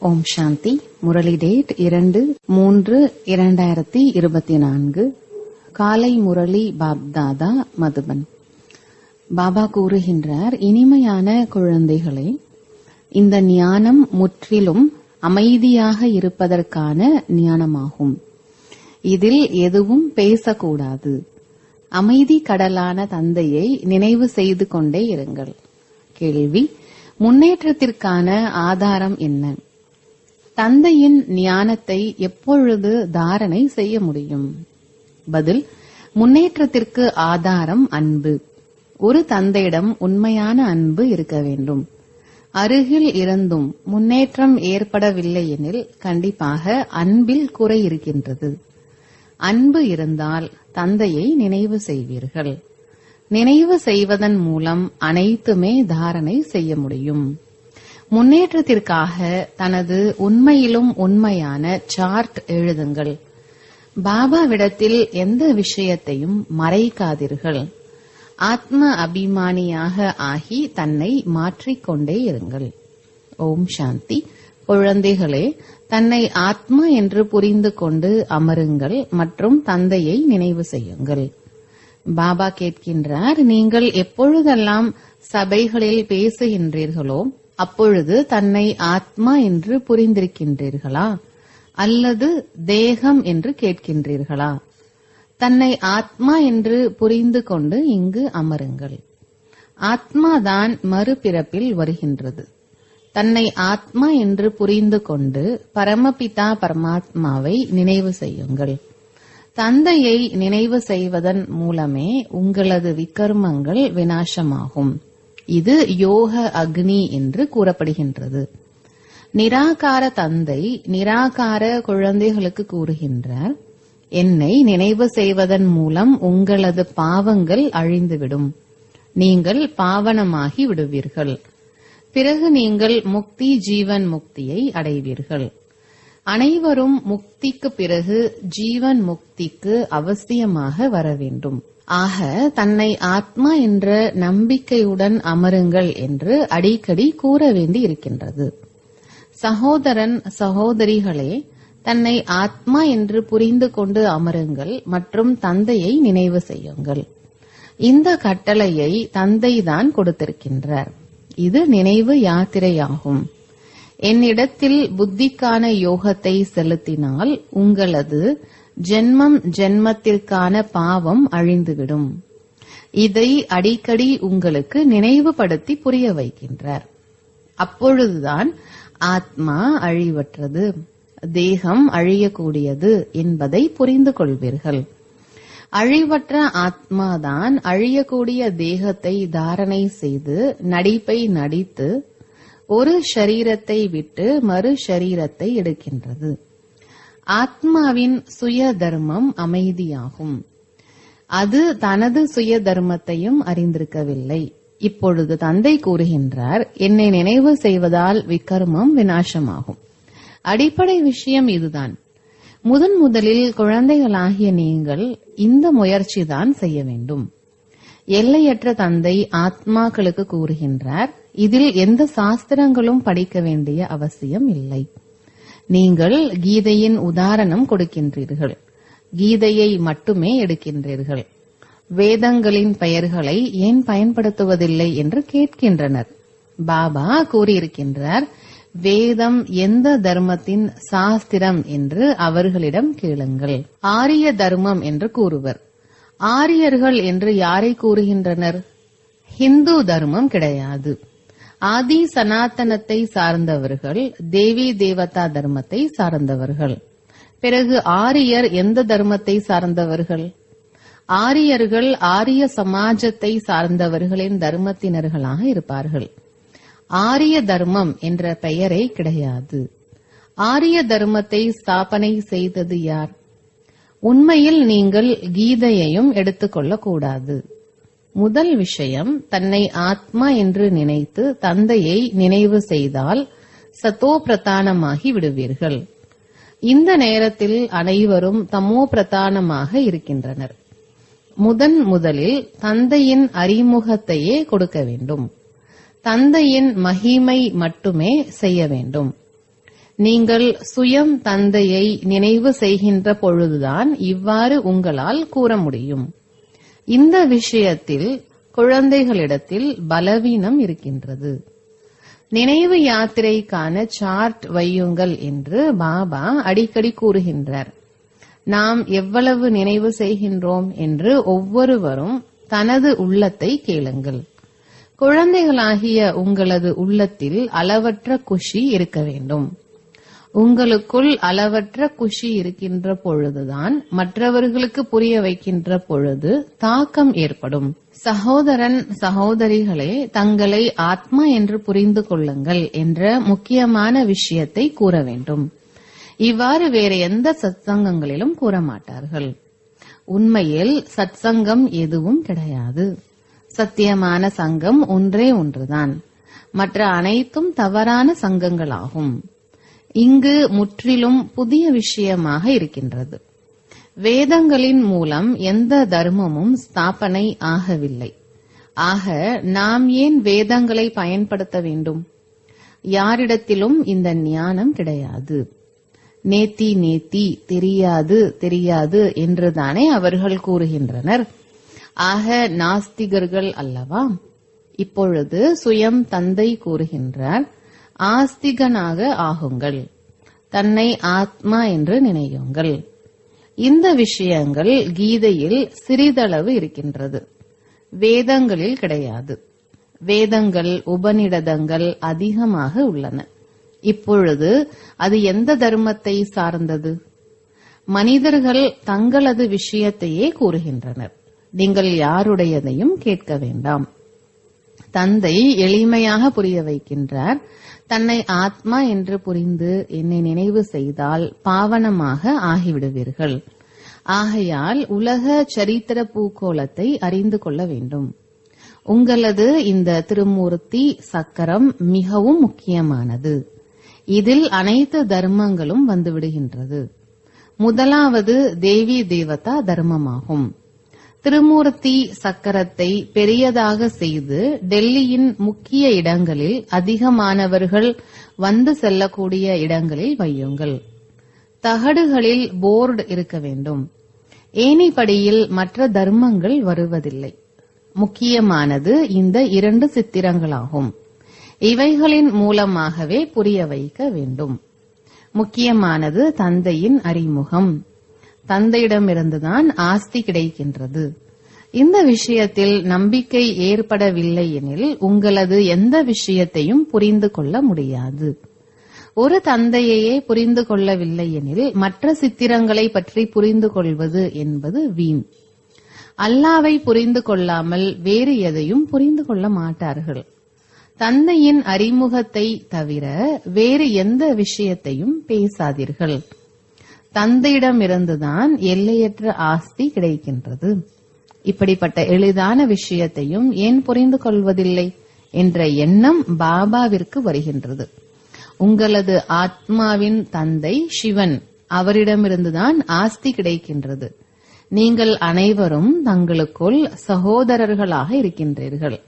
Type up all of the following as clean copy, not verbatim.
ஓம் சாந்தி. Murali date 2/3/2024. காலை முரளி பாப்தாதா மதுபன். பாபா கூறுகின்றார், இனிமையான குழந்தைகளே, இந்த ஞானம் முற்றிலும் அமைதியாக இருப்பதற்கான ஞானமாகும். இதில் எதுவும் பேசக்கூடாது. அமைதி கடலான தந்தையை நினைவு செய்து கொண்டே இருங்கள். கேள்வி: முன்னேற்றத்திற்கான ஆதாரம் என்ன? தந்தையின் ஞானத்தை எப்பொழுது தாரணை செய்ய முடியும்? பதில்: முன்னேற்றத்திற்கு ஆதாரம் அன்பு. ஒரு தந்தையிடம் உண்மையான அன்பு இருக்க வேண்டும். அருகில் இருந்தும் முன்னேற்றம் ஏற்படவில்லை எனில் கண்டிப்பாக அன்பில் குறை இருக்கின்றது. அன்பு இருந்தால் தந்தையை நினைவு செய்வீர்கள். நினைவு செய்வதன் மூலம் அனைத்துமே தாரணை செய்ய முடியும். முன்னேற்றத்திற்காக தனது உண்மையிலும் உண்மையான சார்ட் எழுதுங்கள். பாபாவிடத்தில் எந்த விஷயத்தையும் மறைக்காதீர்கள். ஆத்ம அபிமானியாக ஆகி தன்னை மாற்றிக்கொண்டே இருங்கள். ஓம் சாந்தி. குழந்தைகளே, தன்னை ஆத்மா என்று புரிந்து கொண்டு அமருங்கள் மற்றும் தந்தையை நினைவு செய்யுங்கள். பாபா கேட்கின்றார், நீங்கள் எப்பொழுதெல்லாம் சபைகளில் பேசுகின்றீர்களோ அப்பொழுது தன்னை ஆத்மா என்று புரிந்திருக்கின்றீர்களா அல்லது தேகம் என்று கேட்கின்றீர்களா? தன்னை ஆத்மா என்று புரிந்து கொண்டு இங்கு அமருங்கள். ஆத்மாதான் மறுபிறப்பில் வருகின்றது. தன்னை ஆத்மா என்று புரிந்து கொண்டு பரமபிதா பரமாத்மாவை நினைவு செய்யுங்கள். தந்தையை நினைவு செய்வதன் மூலமே உங்களது விகர்மங்கள் விநாசமாகும். இது யோக அக்னி என்று கூறப்படுகின்றது. நிராகார தந்தை நிராகார குழந்தைகளுக்கு கூறுகின்றார், என்னை நினைவு செய்வதன் மூலம் உங்களது பாவங்கள் அழிந்துவிடும். நீங்கள் பாவனமாகி விடுவீர்கள். பிறகு நீங்கள் முக்தி ஜீவன் முக்தியை அடைவீர்கள். அனைவரும் முக்திக்கு பிறகு ஜீவன் முக்திக்கு அவசியமாக வர வேண்டும். ஆக தன்னை ஆத்மா என்ற நம்பிக்கையுடன் அமருங்கள் என்று அடிக்கடி கூற வேண்டி இருக்கின்றது. சகோதரன் சகோதரிகளே, தன்னை ஆத்மா என்று புரிந்து கொண்டு அமருங்கள் மற்றும் தந்தையை நினைவு செய்யுங்கள். இந்த கட்டளையை தந்தைதான் கொடுத்திருக்கின்றார். இது நினைவு யாத்திரையாகும். என்னிடத்தில் புத்திக்கான யோகத்தை செலுத்தினால் உங்களது ஜென்மம் ஜென்மத்திற்கான பாவம் அழிந்துவிடும். இதை அடிக்கடி உங்களுக்கு நினைவுபடுத்தி புரிய வைக்கின்றார். அப்பொழுதுதான் ஆத்மா அழிவற்றது, தேகம் அழியக்கூடியது என்பதை புரிந்து கொள்வீர்கள். அழிவற்ற ஆத்மாதான் அழியக்கூடிய தேகத்தை தாரணை செய்து நடிப்பை நடித்து ஒரு ஷரீரத்தை விட்டு மறு ஷரீரத்தை எடுக்கின்றது. ஆத்மாவின் சுய தர்மம் அமைதியாகும். அது தனது சுய தர்மத்தையும் அறிந்திருக்கவில்லை. இப்பொழுது தந்தை கூறுகின்றார், என்னை நினைவு செய்வதால் விகர்மம் விநாசமாகும். அடிப்படை விஷயம் இதுதான். முதலில் குழந்தைகளாகிய நீங்கள் இந்த முயற்சிதான் செய்ய வேண்டும். எல்லையற்ற தந்தை ஆத்மாக்களுக்கு கூறுகின்றார், இதில் எந்த சாஸ்திரங்களும் படிக்க வேண்டிய அவசியம் இல்லை. நீங்கள் கீதையின் உதாரணம் கொடுக்கின்றீர்கள். கீதையை மட்டுமே எடுக்கின்றீர்கள். வேதங்களின் பெயர்களை ஏன் பயன்படுத்துவதில்லை என்று கேட்கின்றனர். பாபா கூறியிருக்கின்றார், வேதம் எந்த தர்மத்தின் சாஸ்திரம் என்று அவர்களிடம் கேளுங்கள். ஆரிய தர்மம் என்று கூறுவர். ஆரியர்கள் என்று யாரை கூறுகின்றனர்? ஹிந்து தர்மம் கிடையாது. ஆதி சனாதனத்தை சார்ந்தவர்கள், தேவி தேவதா தர்மத்தை சார்ந்தவர்கள். பிறகு ஆரியர் எந்த தர்மத்தை சார்ந்தவர்கள்? ஆரியர்கள் ஆரிய சமாஜத்தை சார்ந்தவர்களின் தர்மத்தினர்களாக இருப்பார்கள். ஆரிய தர்மம் என்ற பெயரே கிடையாது. ஆரிய தர்மத்தை ஸ்தாபனை செய்தது யார்? உண்மையில் நீங்கள் கீதையையும் எடுத்துக்கொள்ளக்கூடாது. முதல் விஷயம், தன்னை ஆத்மா என்று நினைத்து தந்தையை நினைவு செய்தால் சத்தோ பிரதானமாகி விடுவீர்கள். இந்த நேரத்தில் அனைவரும் தமோ பிரதானமாக இருக்கின்றனர். முதலில் தந்தையின் அறிமுகத்தையே கொடுக்க வேண்டும். தந்தையின் மகிமை மட்டுமே செய்ய வேண்டும். நீங்கள் சுயம் தந்தையை நினைவு செய்கின்ற பொழுதுதான் இவ்வாறு உங்களால் கூற முடியும். இந்த விஷயத்தில் குழந்தைகளிடத்தில் பலவீனம் இருக்கின்றது. நினைவு யாத்திரைக்கான சார்ட் வையுங்கள் என்று பாபா அடிக்கடி கூறுகின்றார். நாம் எவ்வளவு நினைவு செய்கின்றோம் என்று ஒவ்வொருவரும் தனது உள்ளத்தை கேளுங்கள். குழந்தைகளாகிய உங்களது உள்ளத்தில் அளவற்ற குஷி இருக்க வேண்டும். உங்களுக்குள் அளவற்ற குஷி இருக்கின்ற பொழுதுதான் மற்றவர்களுக்கு புரிய வைக்கின்ற பொழுது தாக்கம் ஏற்படும். சகோதரன் சகோதரிகளே, தங்களை ஆத்மா என்று புரிந்து கொள்ளுங்கள் என்ற முக்கியமான விஷயத்தை கூற வேண்டும். இவ்வாறு வேற எந்த சத்சங்கங்களிலும் கூற மாட்டார்கள். உண்மையில் சத்சங்கம் எதுவும் கிடையாது. சத்தியமான சங்கம் ஒன்றே ஒன்றுதான். மற்ற அனைத்தும் தவறான சங்கங்களாகும். இங்கு முற்றிலும் புதிய விஷயமாக இருக்கின்றது. வேதங்களின் மூலம் எந்த தர்மமும் ஸ்தாபனை ஆகவில்லை. ஆக நாம் ஏன் வேதங்களை பயன்படுத்த வேண்டும்? யாரிடத்திலும் இந்த ஞானம் கிடையாது. நேத்தி நேத்தி, தெரியாது தெரியாது என்றுதானே அவர்கள் கூறுகின்றனர். ஆக நாஸ்திகர்கள் அல்லவா? இப்பொழுது சுயம் தந்தை கூறுகின்றார், ஆஸ்திகனாக ஆகுங்கள், தன்னை ஆத்மா என்று நினையுங்கள். இந்த விஷயங்கள் கீதையில் சிறிதளவு இருக்கின்றது, வேதங்களில் கிடையாது. வேதங்கள் உபநிடதங்கள் அதிகமாக உள்ளன. இப்பொழுது அது எந்த தர்மத்தை சார்ந்தது? மனிதர்கள் தங்களது விஷயத்தையே கூறுகின்றனர். நீங்கள் யாருடையதையும் கேட்க வேண்டாம். தந்தை எளிமையாக புரிய வைக்கின்றார். தன்னை ஆத்மா என்று புரிந்து என்னை நினைவு செய்தால் பாவனமாக ஆகிவிடுவீர்கள். ஆகையால் உலக சரித்திர பூகோளத்தை அறிந்து கொள்ள வேண்டும். உங்களது இந்த திருமூர்த்தி சக்கரம் மிகவும் முக்கியமானது. இதில் அனைத்து தர்மங்களும் வந்துவிடுகின்றது. முதலாவது தேவி தேவதா தர்மமாகும். திருமூர்த்தி சக்கரத்தை பெரியதாக செய்து டெல்லியின் முக்கிய இடங்களில் அதிகமானவர்கள் வந்து செல்லக்கூடிய இடங்களில் வையுங்கள். தகடுகளில் போர்டு இருக்க வேண்டும். ஏணிப்படியில் மற்ற தர்மங்கள் வருவதில்லை. முக்கியமானது இந்த 2 சித்திரங்களாகும். இவைகளின் மூலமாகவே புரிய வைக்க வேண்டும். முக்கியமானது தந்தையின் அறிமுகம். தந்தையிடமிருந்துதான் ஆஸ்தி கிடைக்கின்றது. இந்த விஷயத்தில் நம்பிக்கை ஏற்படவில்லை எனில் உங்களது எந்த விஷயத்தையும் புரிந்து கொள்ள முடியாது. ஒரு தந்தையையே புரிந்து கொள்ளவில்லை எனில் மற்ற சித்திரங்களை பற்றி புரிந்து கொள்வது என்பது வீண். அல்லாவை புரிந்து கொள்ளாமல் வேறு எதையும் புரிந்து கொள்ள மாட்டார்கள். தந்தையின் அறிமுகத்தை தவிர வேறு எந்த விஷயத்தையும் பேசாதீர்கள். தந்தையிடமிருந்துதான் எல்லையற்ற ஆஸ்தி கிடைக்கின்றது. இப்படிப்பட்ட எளிதான விஷயத்தையும் ஏன் புரிந்து கொள்வதில்லை என்ற எண்ணம் பாபாவிற்கு வருகின்றது. உங்களது ஆத்மாவின் தந்தை சிவன், அவரிடமிருந்துதான் ஆஸ்தி கிடைக்கின்றது. நீங்கள் அனைவரும் தங்களுக்குள் சகோதரர்களாக இருக்கின்றீர்கள்.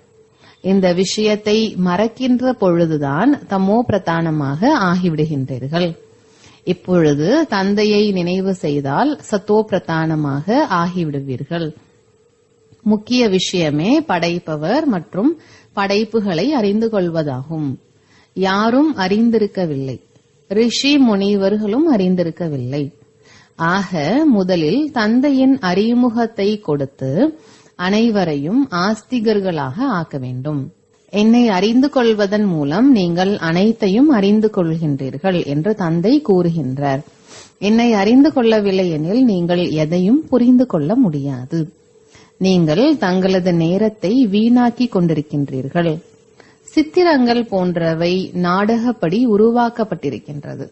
இந்த விஷயத்தை மறக்கின்ற பொழுதுதான் தமோ பிரதானமாக ஆகிவிடுகின்றீர்கள். இப்பொழுது தந்தையை நினைவு செய்தால் சத்தோ பிரதானமாக ஆகிவிடுவீர்கள். முக்கிய விஷயமே படைப்பவர் மற்றும் படைப்புகளை அறிந்து கொள்வதாகும். யாரும் அறிந்திருக்கவில்லை. ரிஷி முனிவர்களும் அறிந்திருக்கவில்லை. ஆக முதலில் தந்தையின் அறிமுகத்தை கொடுத்து அனைவரையும் ஆஸ்திகர்களாக ஆக்க வேண்டும். என்னை அறிந்து கொள்வதன் மூலம் நீங்கள் அனைத்தையும் அறிந்து கொள்கின்றீர்கள் என்று தந்தை கூறுகின்றார். என்னை அறிந்து கொள்ளவில்லை எனில் நீங்கள் எதையும் புரிந்து கொள்ள முடியாது. நீங்கள் தங்களது நேரத்தை வீணாக்கி கொண்டிருக்கின்றீர்கள். சித்திரங்கள் போன்றவை நாடகப்படி உருவாக்கப்பட்டிருக்கின்றது.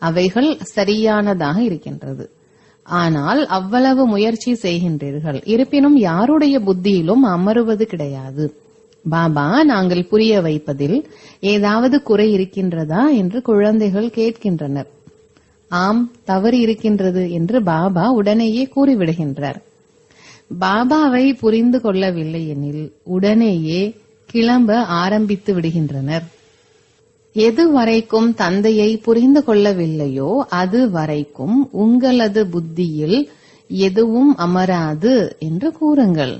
அவைகள் சரியானதாக இருக்கின்றது. ஆனால் அவ்வளவு முயற்சி செய்கின்றீர்கள். இருப்பினும் யாருடைய புத்தியிலும் அமருவது கிடையாது. பாபா, நாங்கள் புரிய வைப்பதில் ஏதாவது குறை இருக்கின்றதா என்று குழந்தைகள் கேட்கின்றனர். ஆம், தவறு இருக்கின்றது என்று பாபா உடனேயே கூறிவிடுகின்றார். பாபாவை புரிந்து கொள்ளவில்லை எனில் உடனேயே கிளம்ப ஆரம்பித்து விடுகின்றனர். எது வரைக்கும் தந்தையை புரிந்து கொள்ளவில்லையோ அது வரைக்கும் உங்களது புத்தியில் எதுவும் அமராது என்று கூறுங்கள்.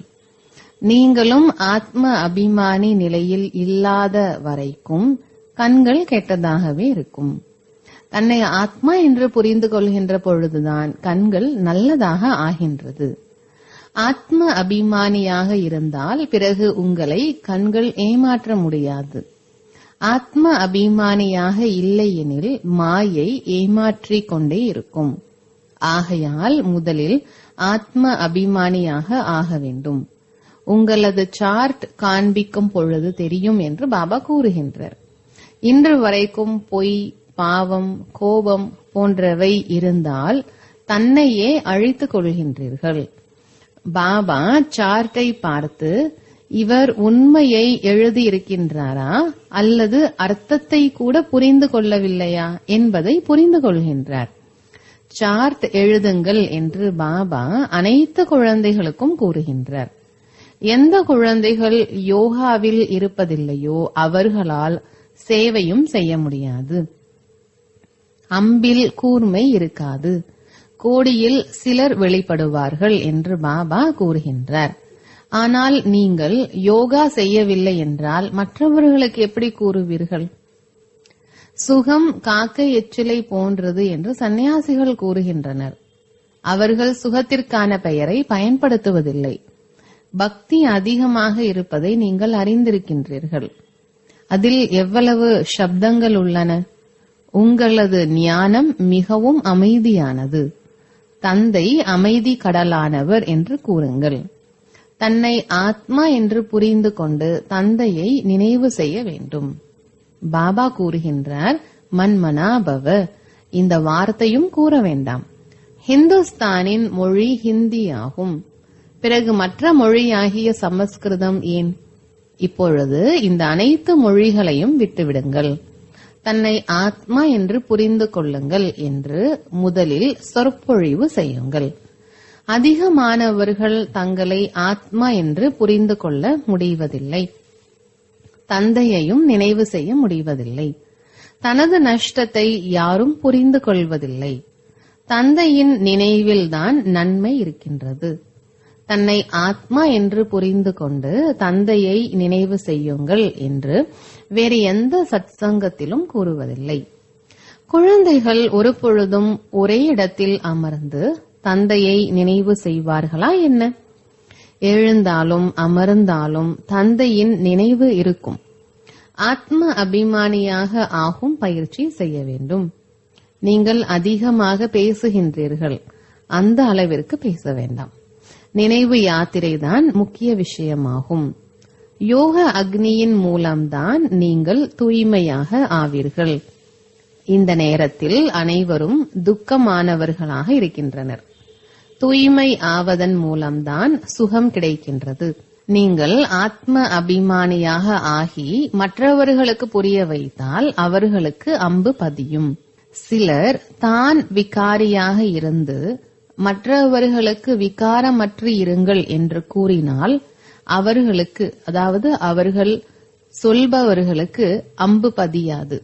நீங்களும் ஆத்ம அபிமானி நிலையில் இல்லாத வரைக்கும் கண்கள் கெட்டதாகவே இருக்கும். தன்னை ஆத்மா என்று புரிந்து கொள்கின்ற பொழுதுதான் கண்கள் நல்லதாக ஆகின்றது. ஆத்ம அபிமானியாக இருந்தால் பிறகு உங்களை கண்கள் ஏமாற்ற முடியாது. ஆத்ம அபிமானியாக இல்லையெனில் மாயை ஏமாற்றிக் கொண்டே இருக்கும். ஆகையால் முதலில் ஆத்ம அபிமானியாக ஆக வேண்டும். உங்களது சார்ட் காண்பிக்கும் பொழுது தெரியும் என்று பாபா கூறுகின்றார். இன்று வரைக்கும் பொய், பாவம், கோபம் போன்றவை இருந்தால் தன்னையே அழித்துக் கொள்கின்றீர்கள். பாபா சார்ட்டை பார்த்து இவர் உண்மையை எழுதியிருக்கின்றாரா அல்லது அர்த்தத்தை கூட புரிந்து கொள்ளவில்லையா என்பதை புரிந்து கொள்கின்றார். சார்ட் எழுதுங்கள் என்று பாபா அனைத்து குழந்தைகளுக்கும் கூறுகின்றார். எந்த குழந்தைகள் யோகாவில் இருப்பதில்லையோ அவர்களால் சேவையும் செய்ய முடியாது. அம்பில் கூர்மை இருக்காது, கோடியில் சிலர் வெளிப்படுவார்கள் என்று பாபா கூறுகின்றார். ஆனால் நீங்கள் யோகா செய்யவில்லை என்றால் மற்றவர்களுக்கு எப்படி கூறுவீர்கள்? சுகம் காக்கை எச்சிலை போன்றது என்று சன்னியாசிகள் கூறுகின்றனர். அவர்கள் சுகத்திற்கான பெயரை பயன்படுத்துவதில்லை. பக்தி அதிகமாக இருப்பதை நீங்கள் அறிந்திருக்கின்றீர்கள். அதில் எவ்வளவு சப்தங்கள் உள்ளன. உங்களது ஞானம் மிகவும் அமைதியானது. தந்தை அமைதி கடலானவர் என்று கூறுங்கள். தன்னை ஆத்மா என்று புரிந்து கொண்டு தந்தையை நினைவு செய்ய வேண்டும். பாபா கூறுகின்றார், மன்மனா பவ. இந்த வார்த்தையும் கூற வேண்டாம். ஹிந்துஸ்தானின் மொழி ஹிந்தி ஆகும். பிறகு மற்ற மொழியாகிய சமஸ்கிருதம் ஏன்? இப்பொழுது இந்த அனைத்து மொழிகளையும் விட்டுவிடுங்கள். தன்னை ஆத்மா என்று புரிந்து கொள்ளுங்கள் என்று முதலில் சொற்பொழிவு செய்யுங்கள். அதிகமானவர்கள் தங்களை ஆத்மா என்று புரிந்து கொள்ள முடிவதில்லை. தந்தையையும் நினைவு செய்ய முடிவதில்லை. தனது நஷ்டத்தை யாரும் புரிந்து கொள்வதில்லை. தந்தையின் நினைவில்தான் நன்மை இருக்கின்றது. தன்னை ஆத்மா என்று புரிந்து கொண்டு தந்தையை நினைவு செய்யுங்கள் என்று வேறு எந்த சத்சங்கத்திலும் கூறுவதில்லை. குழந்தைகள் ஒரு பொழுதும் ஒரே இடத்தில் அமர்ந்து தந்தையை நினைவு செய்வார்களா என்ன? எழுந்தாலும் அமர்ந்தாலும் தந்தையின் நினைவு இருக்கும். ஆத்ம அபிமானியாக ஆகும் பயிற்சி செய்ய வேண்டும். நீங்கள் அதிகமாக பேசுகின்றீர்கள். அந்த அளவிற்கு பேச வேண்டாம். நினைவு யாத்திரைதான் முக்கிய விஷயமாகும். யோக அக்னியின் மூலம்தான் நீங்கள் தூய்மையாக ஆவீர்கள். இந்த நேரத்தில் அனைவரும் துக்கமானவர்களாக இருக்கின்றனர். தூய்மை ஆவதன் மூலம்தான் சுகம் கிடைக்கின்றது. நீங்கள் ஆத்ம அபிமானியாக ஆகி மற்றவர்களுக்கு புரிய வைத்தால் அவர்களுக்கு அம்பு பதியும். சிலர் தான் விகாரியாக இருந்து மற்றவர்களுக்கு விகாரமற்று இருங்கள் என்று கூறினால் அவர்களுக்கு, அதாவது அவர்கள் சொல்பவர்களுக்கு அம்பு பதியாது.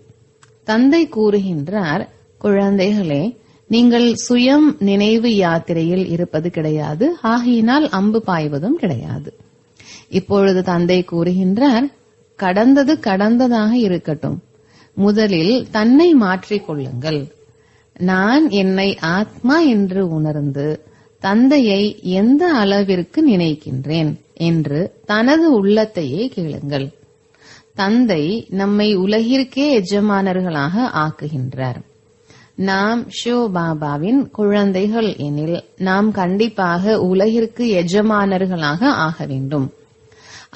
தந்தை கூறுகின்றார், குழந்தைகளே, நீங்கள் சுயம் நினைவு யாத்திரையில் இருப்பது கிடையாது. ஆகையினால் அம்பு பாய்வதும் கிடையாது. இப்பொழுது தந்தை கூறுகின்றார், கடந்தது கடந்ததாக இருக்கட்டும். முதலில் தன்னை மாற்றிக் கொள்ளுங்கள். நான் என்னை ஆத்மா என்று உணர்ந்து தந்தையை எந்த அளவிற்கு நினைக்கின்றேன் என்று தனது உள்ளத்தையே கேளுங்கள். தந்தை நம்மை உலகிற்கே எஜமானர்களாக ஆக்குகின்றார். நாம் சிவபாபாவின் குழந்தைகள் எனில் நாம் கண்டிப்பாக உலகிற்கு எஜமானர்களாக ஆக வேண்டும்.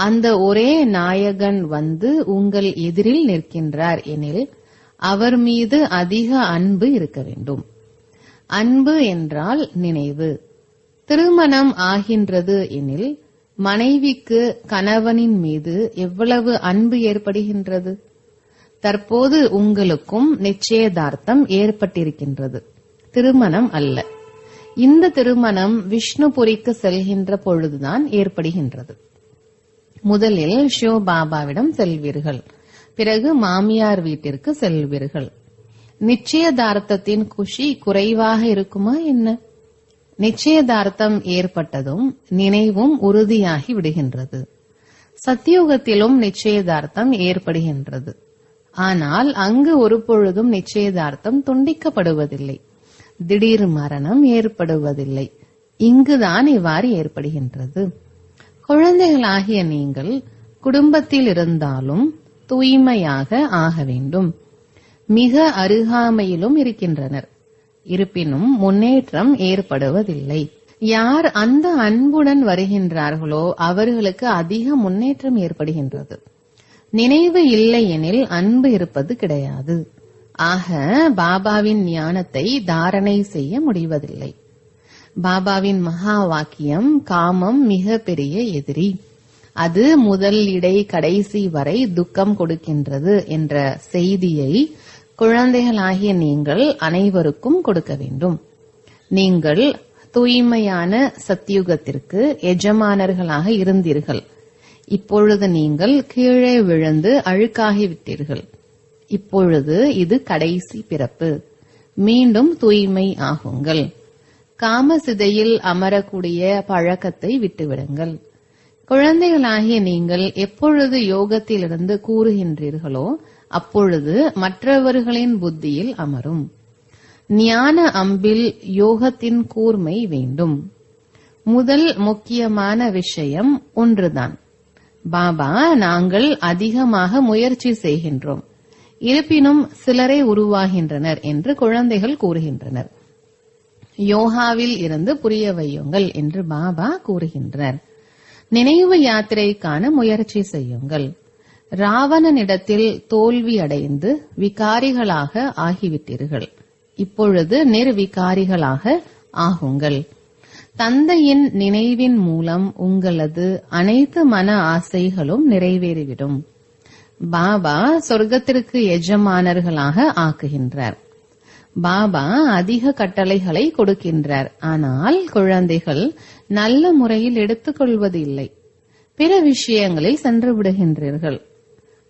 அந்த ஒரே நாயகன் வந்து உங்கள் எதிரில் நிற்கின்றார் எனில் அவர் மீது அதிக அன்பு இருக்க வேண்டும். அன்பு என்றால் நினைவு. திருமணம் ஆகின்றது எனில் மனைவிக்கு கணவனின் மீது எவ்வளவு அன்பு ஏற்படுகின்றது? தற்போது உங்களுக்கும் நிச்சயதார்த்தம் ஏற்பட்டிருக்கின்றது, திருமணம் அல்ல. இந்த திருமணம் விஷ்ணுபுரிக்கு செல்கின்ற பொழுதுதான் ஏற்படுகின்றது. முதலில் சிவபாபாவிடம் செல்வீர்கள். பிறகு மாமியார் வீட்டிற்கு செல்வீர்கள். நிச்சயதார்த்தத்தின் குஷி குறைவாக இருக்குமா என்ன? நிச்சயதார்த்தம் ஏற்பட்டதும் நினைவும் உறுதியாகி விடுகின்றது. சத்தியுகத்திலும் நிச்சயதார்த்தம் ஏற்படுகின்றது. ஆனால் அங்கு ஒரு பொழுதும் நிச்சயதார்த்தம் துண்டிக்கப்படுவதில்லை. திடீர் மரணம் ஏற்படுவதில்லை. இங்குதான் இவ்வாறு ஏற்படுகின்றது. குழந்தைகளாகிய நீங்கள் குடும்பத்தில் இருந்தாலும் தூய்மையாக ஆக வேண்டும். மிக அருகாமையிலும் இருக்கின்றனர். இருப்பினும் முன்னேற்றம் ஏற்படுவதில்லை. யார் அந்த அன்புடன் வருகின்றார்களோ அவர்களுக்கு அதிக முன்னேற்றம் ஏற்படுகின்றது. நினைவு இல்லையெனில் அன்பு இருப்பது கிடையாது. ஆக பாபாவின் ஞானத்தை தாரணை செய்ய முடிவதில்லை. பாபாவின் மகா வாக்கியம் காமம் மிக பெரிய எதிரி. அது முதல் இடை கடைசி வரை துக்கம் கொடுக்கின்றது என்ற செய்தியை குழந்தைகளாகிய நீங்கள் அனைவருக்கும் கொடுக்க வேண்டும். நீங்கள் தூய்மையான சத்தியுகத்திற்கு எஜமானர்களாக இருந்தீர்கள். இப்பொழுது நீங்கள் கீழே விழுந்து அழுக்காகிவிட்டீர்கள். இப்பொழுது இது கடைசி பிறப்பு. மீண்டும் தூய்மை ஆகுங்கள். காமசிதையில் அமரக்கூடிய பழக்கத்தை விட்டுவிடுங்கள். குழந்தைகளாகிய நீங்கள் எப்பொழுது யோகத்திலிருந்து கூறுகின்றீர்களோ அப்பொழுது மற்றவர்களின் புத்தியில் அமரும். ஞான அம்பில் யோகத்தின் கூர்மை வேண்டும். முதல் முக்கியமான விஷயம் ஒன்றுதான். பாபா, நாங்கள் அதிகமாக முயற்சி செய்கின்றோம், இருப்பினும் சிலரே உருவாகின்றனர் என்று குழந்தைகள் கூறுகின்றனர். யோகாவில் இருந்து புரிய வையுங்கள் என்று பாபா கூறுகின்றனர். நினைவு யாத்திரைக்கான முயற்சி செய்யுங்கள். ராவணனிடத்தில் தோல்வி அடைந்து விகாரிகளாக ஆகிவிட்டீர்கள். இப்பொழுது நிர்விகாரிகளாக ஆகுங்கள். தந்தையின் நினைவின் மூலம் உங்களது அனைத்து மன ஆசைகளும் நிறைவேறிவிடும். பாபா சொர்க்கத்திற்கு எஜமானர்களாக ஆக்குகின்றார். பாபா அதிக கட்டளைகளை கொடுக்கின்றார். ஆனால் குழந்தைகள் நல்ல முறையில் எடுத்துக்கொள்வது இல்லை. பிற விஷயங்களில் சென்று விடுகின்றீர்கள்.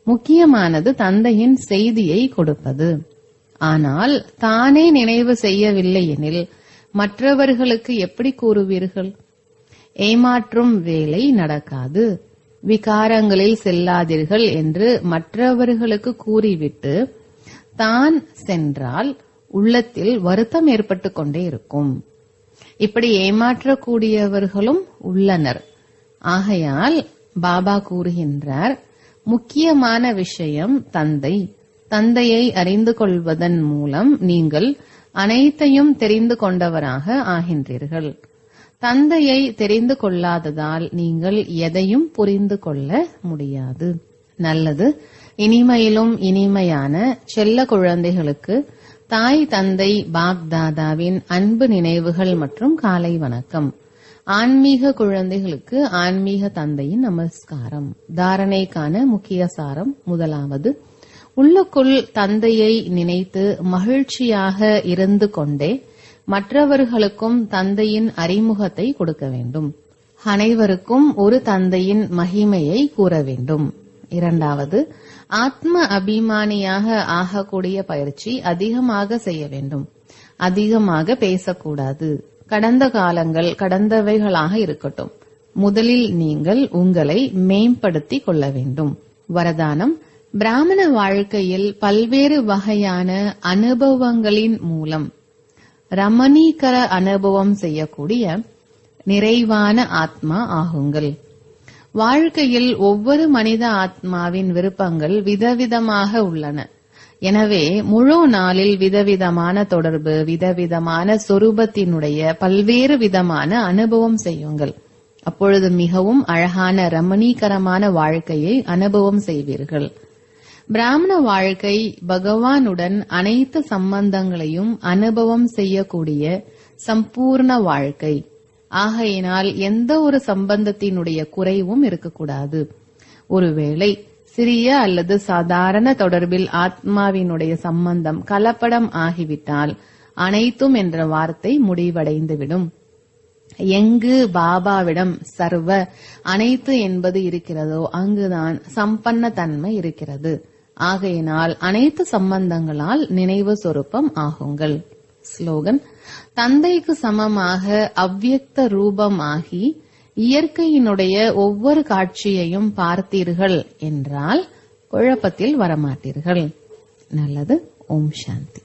முக்கியமானது தந்தையின் செய்தியை கொடுப்பது. ஆனால் தானே நினைவு செய்யவில்லை எனில் மற்றவர்களுக்கு எப்படி கூறுவீர்கள்? ஏமாற்றும் வேலை நடக்காது. விகாரங்களில் செல்லாதீர்கள் என்று மற்றவர்களுக்கு கூறிவிட்டு தான் சென்றால் உள்ளத்தில் வருத்தம் ஏற்பட்டுக் கொண்டே இருக்கும். இப்படி ஏமாற்றக்கூடியவர்களும் உள்ளனர். ஆகையால் பாபா கூறுகின்றார், முக்கியமான விஷயம் தந்தை. தந்தையை அறிந்து கொள்வதன் மூலம் நீங்கள் அனைத்தையும் தெரிந்து கொண்டவராக ஆகின்றீர்கள். தந்தையை தெரிந்து கொள்ளாததால் நீங்கள் எதையும் புரிந்து கொள்ள முடியாது. நல்லது. இனிமையிலும் இனிமையான செல்ல குழந்தைகளுக்கு தாய் தந்தை பாப் தாதாவின் அன்பு நினைவுகள் மற்றும் காலை வணக்கம். ஆன்மீக குழந்தைகளுக்கு ஆன்மீக தந்தையின் நமஸ்காரம். தாரணைக்கான முக்கிய சாரம். முதலாவது, உள்ளுக்குள் தந்தையை நினைத்து மகிழ்ச்சியாக இருந்து கொண்டே மற்றவர்களுக்கும் தந்தையின் அறிமுகத்தை கொடுக்க வேண்டும். அனைவருக்கும் ஒரு தந்தையின் மகிமையை கூற வேண்டும். இரண்டாவது, ஆத்ம அபிமானியாக ஆகக்கூடிய பயிற்சி அதிகமாக செய்ய வேண்டும். அதிகமாக பேசக்கூடாது. கடந்த காலங்கள் கடந்தவைகளாக இருக்கட்டும். முதலில் நீங்கள் உங்களை மேம்படுத்திக் கொள்ள வேண்டும். வரதானம், பிராமண வாழ்க்கையில் பல்வேறு வகையான அனுபவங்களின் மூலம் ரமணீகர அனுபவம் செய்யக்கூடிய நிறைவான ஆத்மா ஆகுங்கள். வாழ்க்கையில் ஒவ்வொரு மனித ஆத்மாவின் விருப்பங்கள் விதவிதமாக உள்ளன. எனவே முழு நாளில் விதவிதமான தொடர்பு, விதவிதமான சொரூபத்தினுடைய பல்வேறு விதமான அனுபவம் செய்யுங்கள். அப்பொழுது மிகவும் அழகான ரமணீகரமான வாழ்க்கையை அனுபவம் செய்வீர்கள். பிராமண வாழ்க்கை பகவானுடன் அனைத்து சம்பந்தங்களையும் அனுபவம் செய்யக்கூடிய சம்பூர்ண வாழ்க்கை. ஆகையினால் எந்த ஒரு சம்பந்தத்தினுடைய குறைவும் இருக்கக்கூடாது. ஒருவேளை சிறிய அல்லது சாதாரண தொடர்பில் ஆத்மாவினுடைய சம்பந்தம் கலப்படம் ஆகிவிட்டால் அனைத்தும் என்ற வார்த்தை முடிவடைந்துவிடும். எங்கு பாபாவிடம் சர்வ அனைத்து என்பது இருக்கிறதோ அங்குதான் சம்பன்ன தன்மை இருக்கிறது. ஆகையினால் அனைத்து சம்பந்தங்களால் நினைவு சொரூபம் ஆகுங்கள். ஸ்லோகன்: தந்தைக்கு சமமாக அவ்யக்த ரூபம் ஆகி இயற்கையினுடைய ஒவ்வொரு காட்சியையும் பார்த்தீர்கள் என்றால் குழப்பத்தில் வரமாட்டீர்கள். நல்லது. ஓம் சாந்தி.